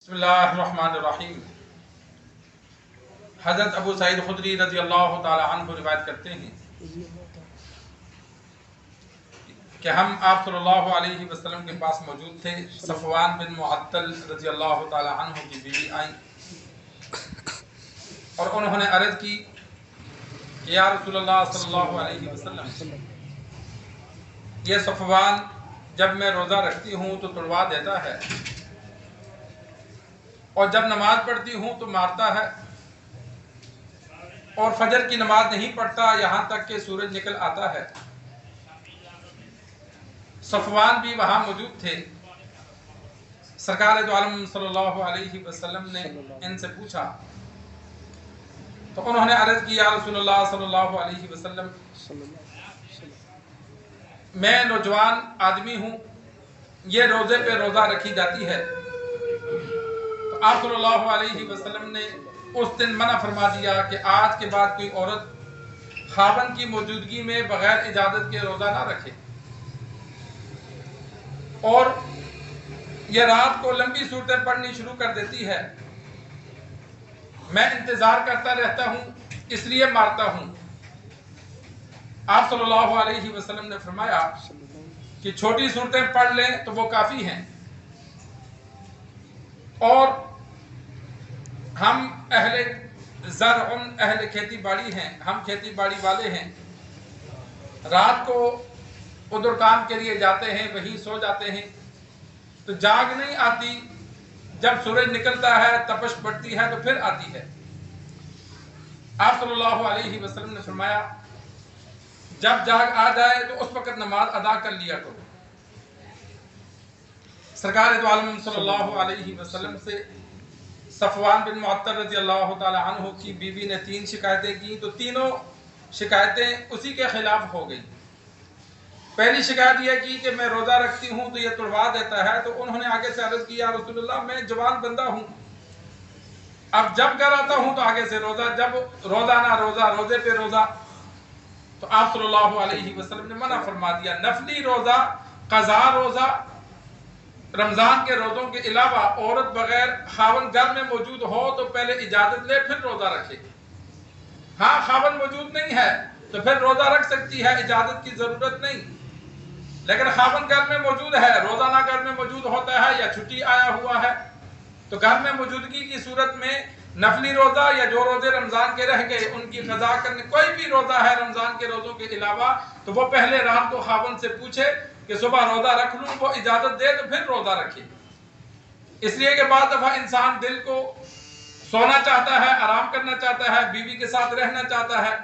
बिस्मिल्लाहिर्रहमानिर्रहीम। हज़रत अबू सईद खुदरी रज़ी अल्लाह ताला अन्हु रिवायत करते हैं कि हम आप सल्लल्लाहु अलैहि वसल्लम के पास मौजूद थे। सफ़वान बिन मुअत्तल रज़ी अल्लाह ताला अन्हु की बीवी आई और उन्होंने अर्ज़ की कि या रसूलल्लाह सल्लल्लाहु अलैहि वसल्लम, ये सफ़वान जब मैं रोज़ा रखती हूँ तो तुड़वा देता है और जब नमाज पढ़ती हूँ तो मारता है और फजर की नमाज नहीं पढ़ता यहाँ तक कि सूरज निकल आता है। सफ़वान भी वहाँ मौजूद थे। सरकार दो आलम सल्लल्लाहु अलैहि वसल्लम ने इनसे पूछा तो उन्होंने अर्ज़ की, या रसूलल्लाह सल्लल्लाहु अलैहि वसल्लम, मैं नौजवान आदमी हूँ, ये रोज़े पे रोज़ा रखी जाती है। तो आप सल्लल्लाहु अलैहि वसल्लम ने उस दिन मना फरमा दिया कि आज के बाद कोई औरत खावंद की मौजूदगी में बगैर इजाज़त के रोज़ा ना रखे। और यह रात को लंबी सूरतें पढ़नी शुरू कर देती है। मैं इंतज़ार करता रहता हूँ, इसलिए मारता हूँ। आप सल्लल्लाहु अलैहि वसल्लम ने फरमाया कि छोटी सूरतें पढ़ लें तो वो काफ़ी हैं। और हम अहले ज़रउन, अहले खेती बाड़ी हैं, हम खेती बाड़ी वाले हैं। रात को उधर काम के लिए जाते हैं, वहीं सो जाते हैं, तो जाग नहीं आती। जब सूरज निकलता है, तपश बढ़ती है, तो फिर आती है। आप सल्लल्लाहु अलैहि वसल्लम ने फरमाया, जब जाग आ जाए तो उस वक्त नमाज अदा कर लिया करो। सरकार दो आलम सल्लल्लाहु अलैहि वसल्लम से सफ़वान बिन मुअत्तल रज़ी अल्लाह ताला अन्हु की बीवी ने 3 शिकायतें की, तो तीनों शिकायतें उसी के खिलाफ हो गई। पहली शिकायत यह की कि मैं रोज़ा रखती हूँ तो ये तुड़वा देता है। तो उन्होंने आगे से अर्ज़ किया, रसूलुल्लाह, मैं जवान बंदा हूँ, अब जब घर आता हूँ तो आगे से रोज़ा, जब रोज़ा ना रोज़ा, रोज़े पे रोज़ा। तो आप सल्लल्लाहु अलैहि वसल्लम ने मना फरमा दिया। नफली रोज़ा, क़ज़ा रोज़ा, रमज़ान के रोज़ों के अलावा औरत बगैर खावन घर में मौजूद हो तो पहले इजाज़त ले, फिर रोज़ा रखे। हाँ, खावन मौजूद नहीं है तो फिर रोज़ा रख सकती है, इजाज़त की ज़रूरत नहीं। लेकिन खावन घर में मौजूद है, रोज़ाना घर में मौजूद होता है या छुट्टी आया हुआ है, तो घर में मौजूदगी की सूरत में नफली रोज़ा या जो रोज़े रमज़ान के रह गए उनकी क़ज़ा करने, कोई भी रोज़ा है रमज़ान के रोज़ों के अलावा, तो वो पहले रात को खावन से पूछे कि सुबह रोज़ा रख लूँ, वो इजाज़त दे तो फिर रोज़ा रखे। इसलिए कि बाद दफ़ा इंसान दिल को सोना चाहता है, आराम करना चाहता है, बीवी के साथ रहना चाहता है,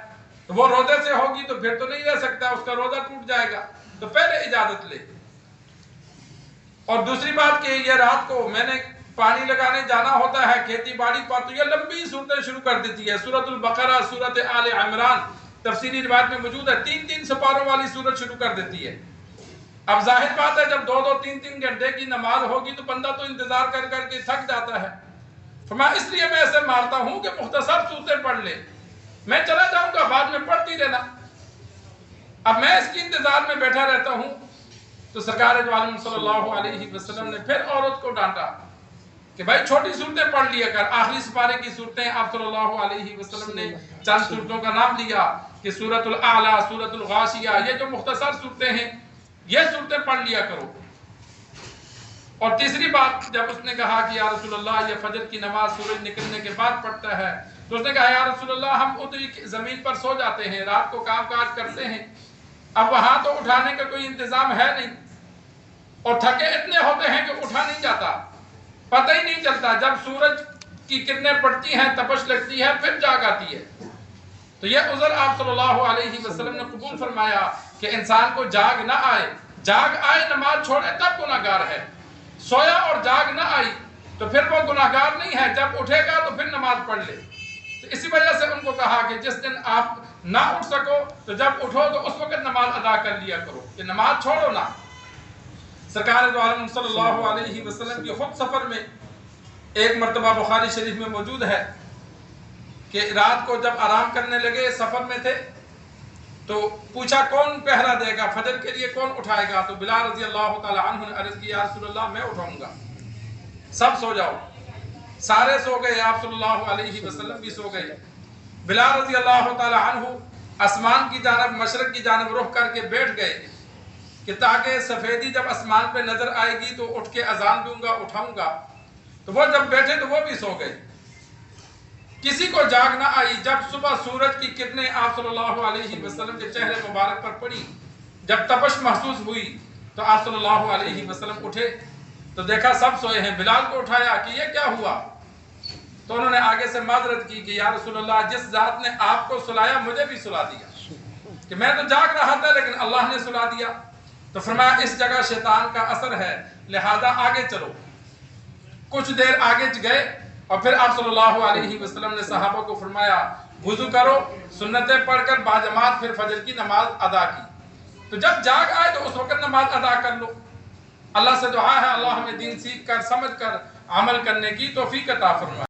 तो वो रोज़े से होगी तो फिर तो नहीं रह सकता, उसका रोज़ा टूट जाएगा। तो पहले इजाज़त ले। और दूसरी बात कि ये रात को मैंने पानी लगाने जाना होता है खेती बाड़ी पर, तो ये लंबी सूरतें शुरू कर देती है। सूरतुल बकरा, सूरत आले इमरान तफसीरी रिवायत में मौजूद है, 3-3 सपारों वाली सूरत शुरू कर देती है। अब जाहिर बात है, जब 2-2, 3-3 घंटे की नमाज होगी तो बंदा तो इंतजार कर करके थक जाता है। तो मैं इसलिए मैं ऐसे मारता हूँ कि मुख्तसर सूरतें पढ़ ले, मैं चला जाऊंगा, बाद में पढ़ती रहना। अब मैं इसकी इंतजार में बैठा रहता हूँ। तो सरकार दो आलम सल्लल्लाहु अलैहि वसल्लम ने फिर औरत को डांटा कि भाई छोटी सूरतें पढ़ लिया कर। आखिरी सिपारे की सूरतें आप सल्लल्लाहु अलैहि वसल्लम ने चंद सूरतों का नाम लिया कि सूरतुल आला, सूरतुल गाशिया, ये जो मुख्तसर सूरतें हैं ये सूरतें पढ़ लिया करो। और तीसरी बात, जब उसने कहा कि या रसूलल्लाह, ये फजर की नमाज सूरज निकलने के बाद पढ़ता है, तो उसने कहा, या रसूलल्लाह, हम उधर जमीन पर सो जाते हैं, रात को काम काज करते हैं, अब वहां तो उठाने का कोई इंतजाम है नहीं, और थके इतने होते हैं कि उठा नहीं जाता, पता ही नहीं चलता। जब सूरज की किरणें पड़ती हैं, तपश लगती है, फिर जाग आती है। तो यह उज़र आप सल्लल्लाहु अलैहि वसल्लम ने कबूल फरमाया कि इंसान को जाग ना आए, जाग आए नमाज छोड़े तब गुनाहगार है। सोया और जाग ना आई तो फिर वो गुनाहगार नहीं है, जब उठेगा तो फिर नमाज पढ़ ले। तो इसी वजह से उनको कहा कि जिस दिन आप ना उठ सको तो जब उठो तो उस वक्त नमाज अदा कर लिया करो, कि नमाज छोड़ो ना। सरकार दो आलम सल्लल्लाहु अलैहि वसल्लम की खुद सफ़र में एक मरतबा बुखारी शरीफ में मौजूद है कि रात को जब आराम करने लगे, सफ़र में थे, तो पूछा कौन पहरा देगा, फजर के लिए कौन उठाएगा। तो बिलाल रज़ी अल्लाह ताला अन्हु ने अर्ज़ किया, या रसूलल्लाह, मैं उठाऊंगा, सब सो जाओ। سارے سو گئے، آپ صلی اللہ علیہ وسلم بھی سو گئے۔ بلال رضی اللہ تعالی عنہ آسمان کی جانب، مشرق کی جانب رخ کر کے بیٹھ گئے کہ تاکہ سفیدی جب آسمان پہ نظر آئے گی تو اٹھ کے اذان دوں گا، اٹھاؤں گا۔ تو وہ جب بیٹھے تو وہ بھی سو گئے، کسی کو جاگ نہ آئی۔ جب صبح سورج کی کرنیں آپ صلی اللہ علیہ وسلم کے چہرے مبارک پر پڑی، جب تپش محسوس ہوئی تو آپ صلی اللہ علیہ وسلم اٹھے تو دیکھا سب سوئے ہیں۔ بلال کو اٹھایا کہ یہ کیا ہوا؟ تو انہوں نے آگے سے معذرت کی کہ یا رسول اللہ، جس ذات نے آپ کو سلایا مجھے بھی سلا دیا، کہ میں تو جاگ رہا تھا لیکن اللہ نے سلا دیا۔ تو فرمایا اس جگہ شیطان کا اثر ہے، لہذا آگے چلو۔ کچھ دیر آگے گئے اور پھر آپ صلی اللہ علیہ وسلم نے صحابہ کو فرمایا وضو کرو، سنتیں پڑھ کر باجماعت پھر فجر کی نماز ادا کی۔ تو جب جاگ آئے تو اس وقت نماز ادا کر لو۔ اللہ سے دعا ہے اللہ ہمیں دین سیکھ کر، سمجھ کر عمل کرنے کی توفیق عطا فرمائے۔